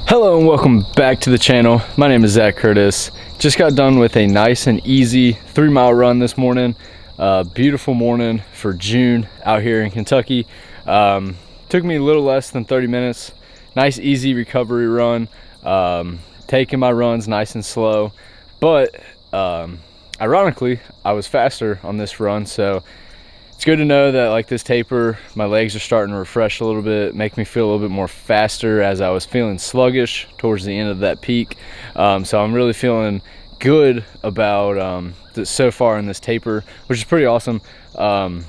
Hello and welcome back to the channel. My name is Zach Curtis. Just got done with a nice and easy 3-mile run this morning. Beautiful morning for June out here in Kentucky. Took me a little less than 30 minutes. Nice easy recovery run. Taking my runs nice and slow, but ironically I was faster on this run, so it's good to know that like this taper, my legs are starting to refresh a little bit, make me feel a little bit more faster as I was feeling sluggish towards the end of that peak. So I'm really feeling good about so far in this taper, which is pretty awesome. But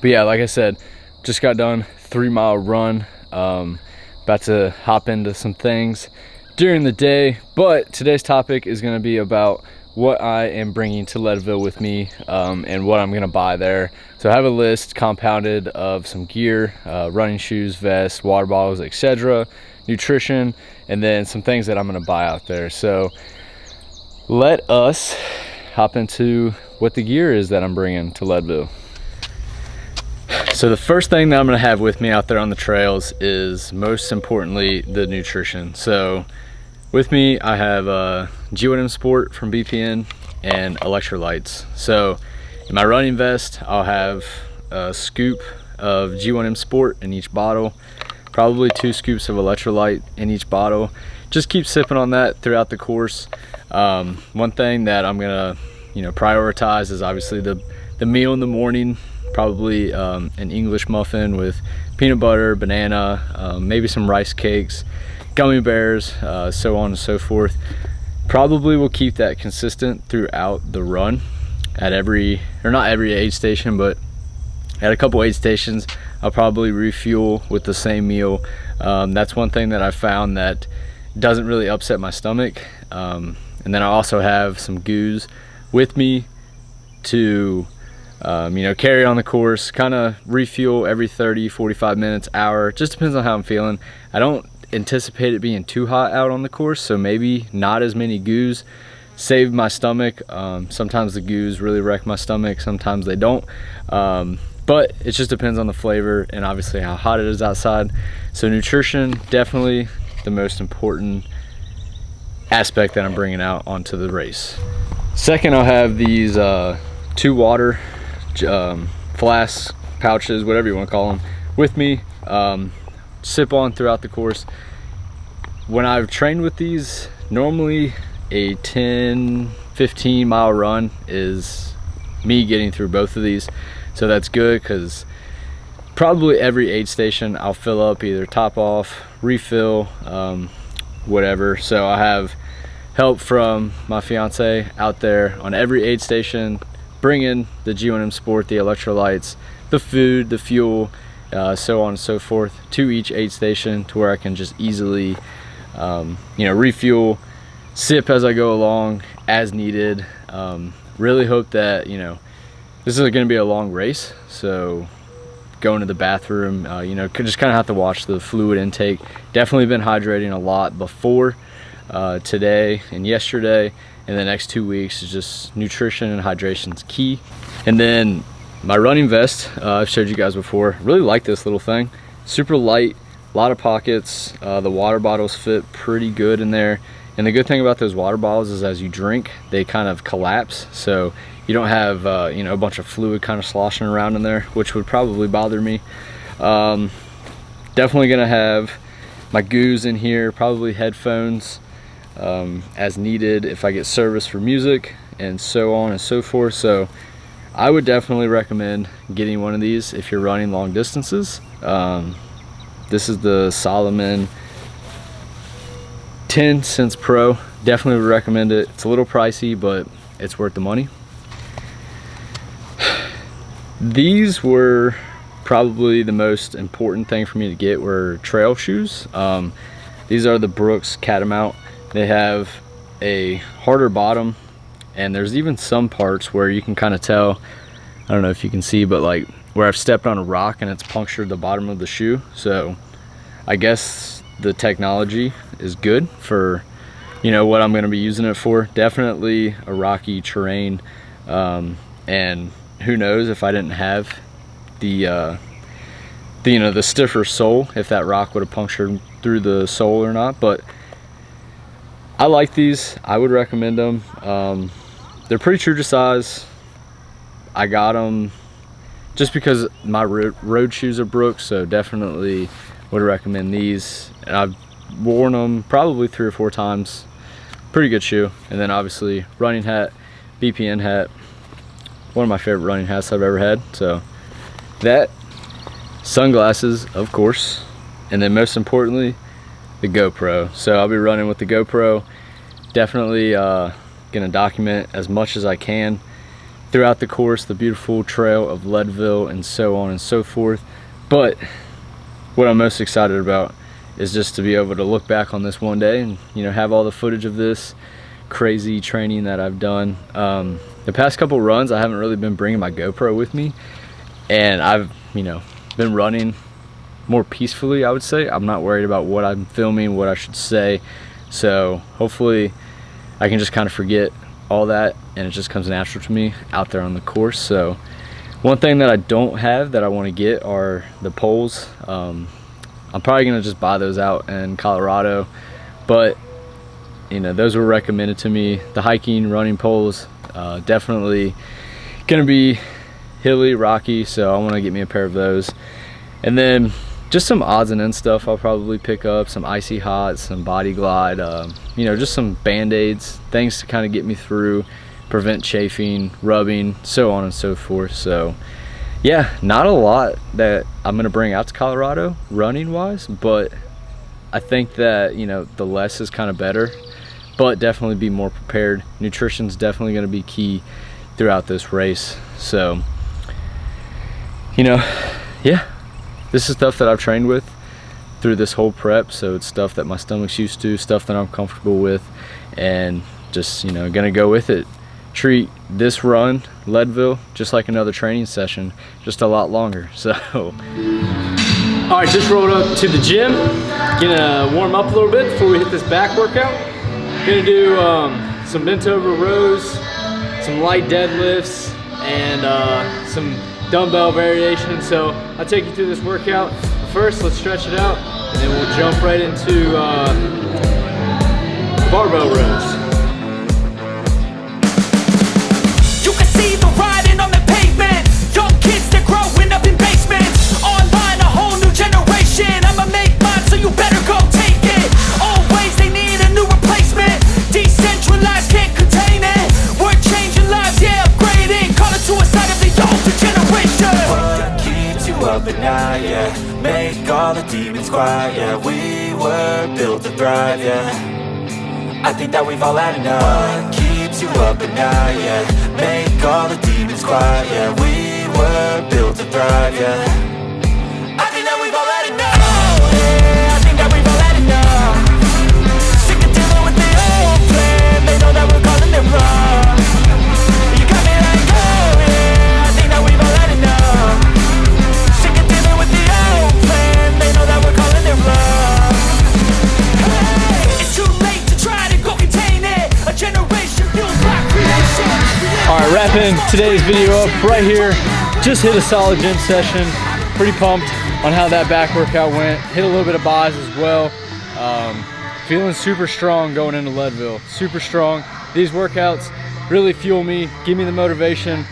yeah, like I said, just got done 3-mile run. About to hop into some things during the day, but today's topic is going to be about what I am bringing to Leadville with me, and what I'm gonna buy there. So I have a list compounded of some gear, running shoes, vests, water bottles, etc., nutrition, and then some things that I'm gonna buy out there. So let us hop into what the gear is that I'm bringing to Leadville. So the first thing that I'm gonna have with me out there on the trails is, most importantly, the nutrition. So with me, I have G1M Sport from BPN and electrolytes. So in my running vest, I'll have a scoop of G1M Sport in each bottle, probably 2 scoops of electrolyte in each bottle. Just keep sipping on that throughout the course. One thing that I'm gonna, prioritize is obviously the meal in the morning. Probably an English muffin with peanut butter, banana, maybe some rice cakes, gummy bears, so on and so forth. Probably will keep that consistent throughout the run at not every aid station, but at a couple aid stations I'll probably refuel with the same meal. That's one thing that I found that doesn't really upset my stomach. And then I also have some goos with me to carry on the course, kind of refuel every 30-45 minutes, hour. Just depends on how I'm feeling. I don't anticipate it being too hot out on the course, so maybe not as many goos. Save my stomach. Sometimes the goos really wreck my stomach, sometimes they don't, but it just depends on the flavor and obviously how hot it is outside. So nutrition, definitely the most important aspect that I'm bringing out onto the race. Second, I'll have these 2 water flasks, pouches, whatever you want to call them, with me. Sip on throughout the course. When I've trained with these, normally a 10-15 mile run is me getting through both of these, so that's good because probably every aid station I'll fill up, either top off, refill, whatever. So I have help from my fiance out there on every aid station, bringing the G1M Sport, the electrolytes, the food, the fuel, so on and so forth, to each aid station, to where I can just easily refuel, sip as I go along as needed. Really hope that this is going to be a long race, so going to the bathroom, just kind of have to watch the fluid intake. Definitely been hydrating a lot before today and yesterday, and the next 2 weeks is just nutrition and hydration is key. And then my running vest, I've showed you guys before. Really like this little thing. Super light, a lot of pockets. The water bottles fit pretty good in there. And the good thing about those water bottles is as you drink, they kind of collapse. So you don't have a bunch of fluid kind of sloshing around in there, which would probably bother me. Definitely gonna have my goos in here, probably headphones as needed if I get service for music, and so on and so forth. So I would definitely recommend getting one of these if you're running long distances. This is the Solomon 10 Cents Pro. Definitely would recommend it. It's a little pricey, but it's worth the money. These were probably the most important thing for me to get, were trail shoes. These are the Brooks Catamount. They have a harder bottom, and there's even some parts where you can kind of tell, I don't know if you can see, but like where I've stepped on a rock and it's punctured the bottom of the shoe. So I guess the technology is good for what I'm going to be using it for. Definitely a rocky terrain, and who knows if I didn't have the stiffer sole, if that rock would have punctured through the sole or not, but I like these. I would recommend them. They're pretty true to size. I got them just because my road shoes are Brooks, so definitely would recommend these. And I've worn them probably 3 or 4 times. Pretty good shoe. And then obviously running hat, BPN hat, one of my favorite running hats I've ever had. So that, sunglasses, of course, and then most importantly, the GoPro. So I'll be running with the GoPro. Definitely gonna document as much as I can throughout the course, the beautiful trail of Leadville and so on and so forth. But what I'm most excited about is just to be able to look back on this one day and, you know, have all the footage of this crazy training that I've done. The past couple runs, I haven't really been bringing my GoPro with me, and I've, you know, been running more peacefully, I would say. I'm not worried about what I'm filming, what I should say. So hopefully I can just kind of forget all that and it just comes natural to me out there on the course. So one thing that I don't have that I want to get are the poles. I'm probably gonna just buy those out in Colorado, but you know, those were recommended to me. The hiking, running poles, definitely gonna be hilly, rocky, so I want to get me a pair of those. And then just some odds and ends stuff I'll probably pick up, some Icy Hot, some Body Glide, you know, just some Band-Aids, things to kind of get me through, prevent chafing, rubbing, so on and so forth. So yeah, not a lot that I'm gonna bring out to Colorado running wise, but I think that, you know, the less is kind of better, but definitely be more prepared. Nutrition's definitely gonna be key throughout this race. So, you know, yeah, this is stuff that I've trained with through this whole prep, so it's stuff that my stomach's used to, stuff that I'm comfortable with, and just, you know, gonna go with it. Treat this run, Leadville, just like another training session, just a lot longer. So all right, just rolled up to the gym, gonna warm up a little bit before we hit this back workout. Gonna do some bent over rows, some light deadlifts, and some dumbbell variation. So I'll take you through this workout. First, let's stretch it out, and then we'll jump right into barbell rows. You can see the riding on the pavement. Young kids, they're growing up in basements. Online, a whole new generation. I'ma make mine, so you better go take it. Always, they need a new replacement. Decentralized, can't contain it. We're changing lives, yeah, upgrading. Call it suicide of the older generation. What keeps you up at night, yeah? Make all the demons quiet, yeah. We were built to thrive, yeah. I think that we've all had enough. What keeps you up at night, yeah? Make all the demons quiet, yeah. We were built to thrive, yeah. I think that we've all had enough. Oh, yeah, I think that we've all had enough. Sick of dealing with the old plan. They know that we're calling it wrong. You got me like, oh yeah, I think that we've all had enough. Sick of dealing with the old plan. They know that we're calling it wrong. Hey, it's too late to try to go contain it. A generation fueled by creation. All right, wrapping today's video up right here. Just hit a solid gym session. Pretty pumped on how that back workout went. Hit a little bit of buys as well. Feeling super strong going into Leadville. Super strong. These workouts really fuel me, give me the motivation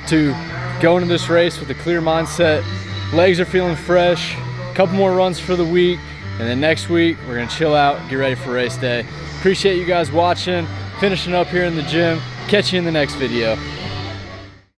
to go into this race with a clear mindset. Legs are feeling fresh. A couple more runs for the week, and then next week we're gonna chill out, get ready for race day. Appreciate you guys watching. Finishing up here in the gym. Catch you in the next video.